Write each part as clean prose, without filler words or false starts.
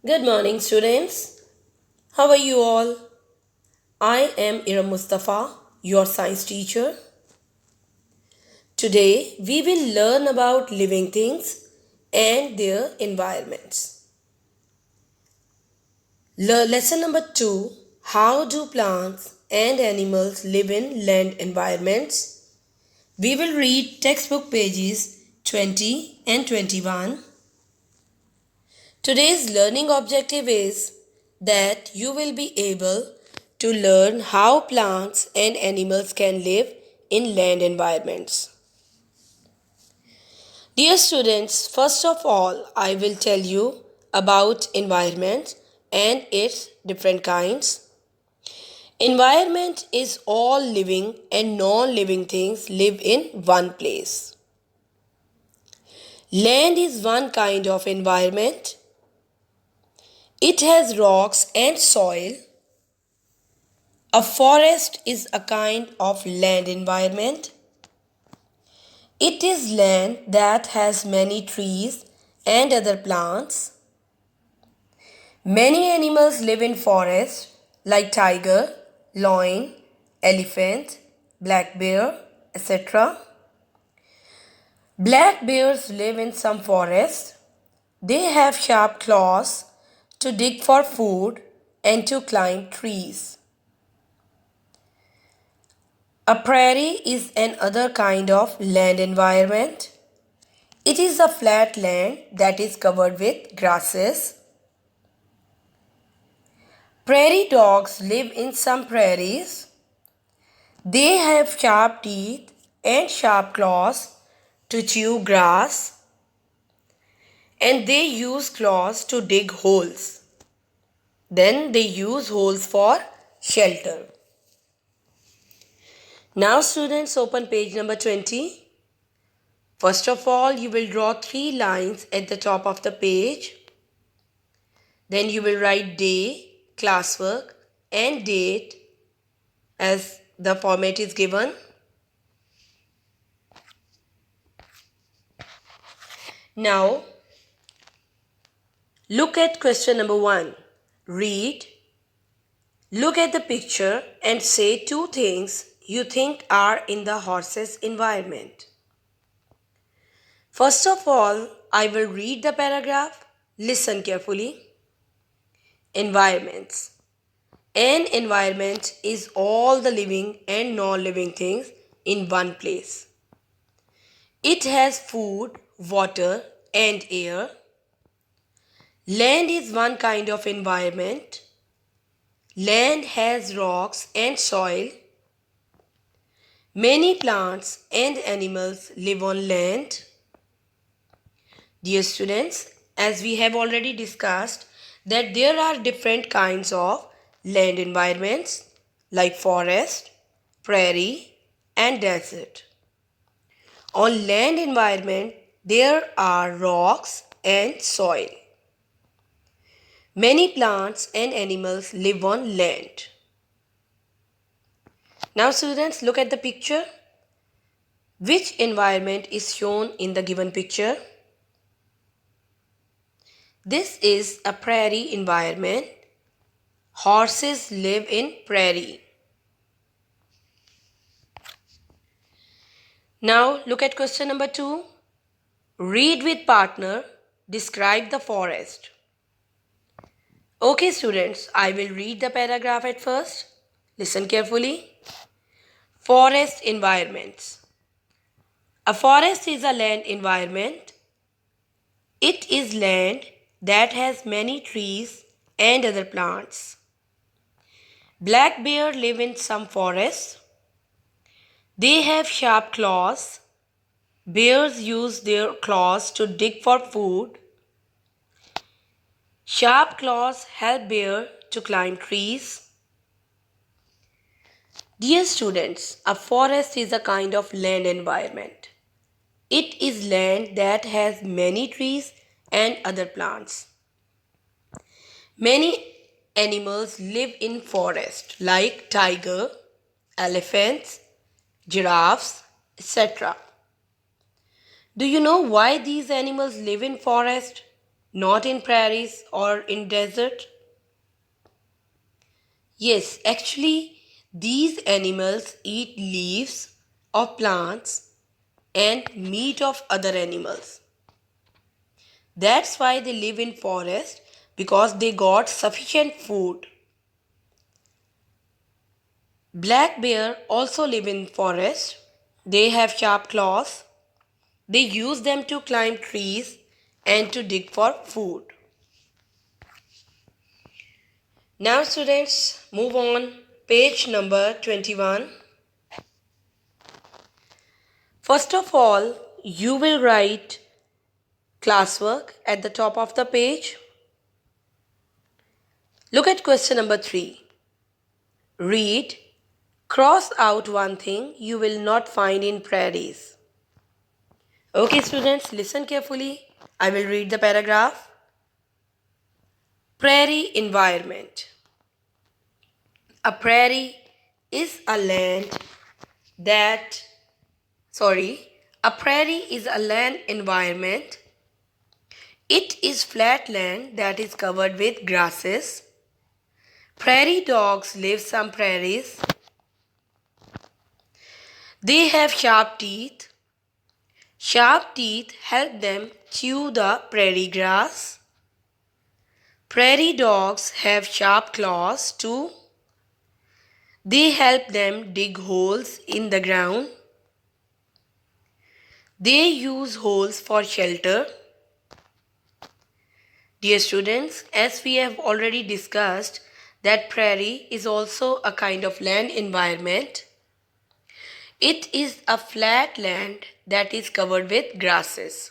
Good morning, students. How are you all? I am Ira Mustafa, your science teacher. Today, we will learn about living things and their environments. Lesson number 2: How do plants and animals live in land environments? We will read textbook pages 20 and 21. Today's learning objective is that you will be able to learn how plants and animals can live in land environments. Dear students, first of all, I will tell you about environment and its different kinds. Environment is all living and non-living things live in one place. Land is one kind of environment. It has rocks and soil. A forest is a kind of land environment. It is land that has many trees and other plants. Many animals live in forests like tiger, lion, elephant, black bear, etc. Black bears live in some forests. They have sharp claws to dig for food and to climb trees. A prairie is another kind of land environment. It is a flat land that is covered with grasses. Prairie dogs live in some prairies. They have sharp teeth and sharp claws to chew grass, and they use claws to dig holes. Then they use holes for shelter. Now students, open page number 20. First of all, you will draw 3 lines at the top of the page. Then you will write day, classwork and date as the format is given. Now, look at question number 1. Read, look at the picture and say 2 things you think are in the horse's environment. First of all, I will read the paragraph. Listen carefully. Environments. An environment is all the living and non-living things in one place. It has food, water, and air. Land is one kind of environment. Land has rocks and soil. Many plants and animals live on land. Dear students, as we have already discussed that there are different kinds of land environments like forest, prairie, and desert. On land environment, there are rocks and soil. Many plants and animals live on land. Now students, look at the picture. Which environment is shown in the given picture? This is a prairie environment. Horses live in prairie. Now look at question number 2. Read with partner. Describe the forest. Okay students, I will read the paragraph at first. Listen carefully. Forest environments. A forest is a land environment. It is land that has many trees and other plants. Black bear live in some forests. They have sharp claws. Bears use their claws to dig for food. Sharp claws help bear to climb trees. Dear students, a forest is a kind of land environment. It is land that has many trees and other plants. Many animals live in forest like tiger, elephants, giraffes, etc. Do you know why these animals live in forest? not in prairies or in desert? Yes, actually, these animals eat leaves of plants and meat of other animals. That's why they live in forest because they got sufficient food. Black bear also live in forest. They have sharp claws. They use them to climb trees and to dig for food. Now students, move on. Page number 21. First of all, you will write classwork at the top of the page. Look at question number 3. Read, cross out one thing you will not find in prairies. Okay students, listen carefully. I will read the paragraph. Prairie environment. A prairie is a land that, a prairie is a land environment. It is flat land that is covered with grasses. Prairie dogs live some prairies. They have sharp teeth. Sharp teeth help them chew the prairie grass. Prairie dogs have sharp claws too. They help them dig holes in the ground. They use holes for shelter. Dear students, as we have already discussed that prairie is also a kind of land environment. It is a flat land that is covered with grasses.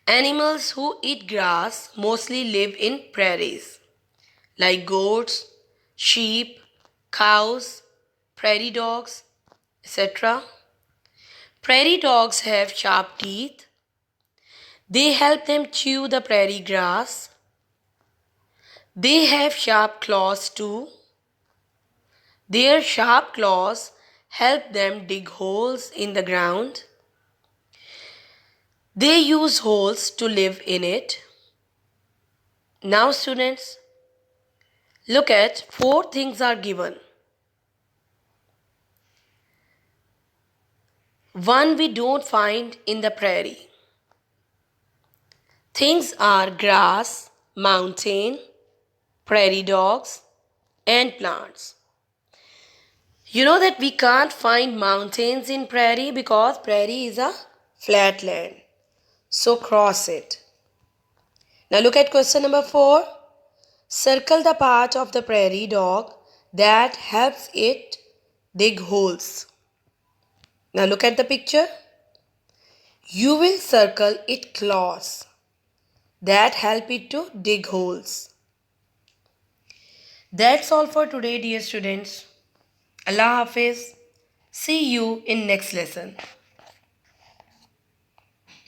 Animals who eat grass mostly live in prairies, like goats, sheep, cows, prairie dogs, etc. Prairie dogs have sharp teeth. They help them chew the prairie grass. They have sharp claws too. Their sharp claws help them dig holes in the ground. They use holes to live in it. Now students, look at 4 things are given. One we don't find in the prairie. Things are grass, mountain, prairie dogs, and plants. You know that we can't find mountains in prairie because prairie is a flat land. So cross it. Now look at question number 4. Circle the part of the prairie dog that helps it dig holes. Now look at the picture. You will circle its claws that help it to dig holes. That's all for today, dear students. Allah Hafiz. See you in next lesson.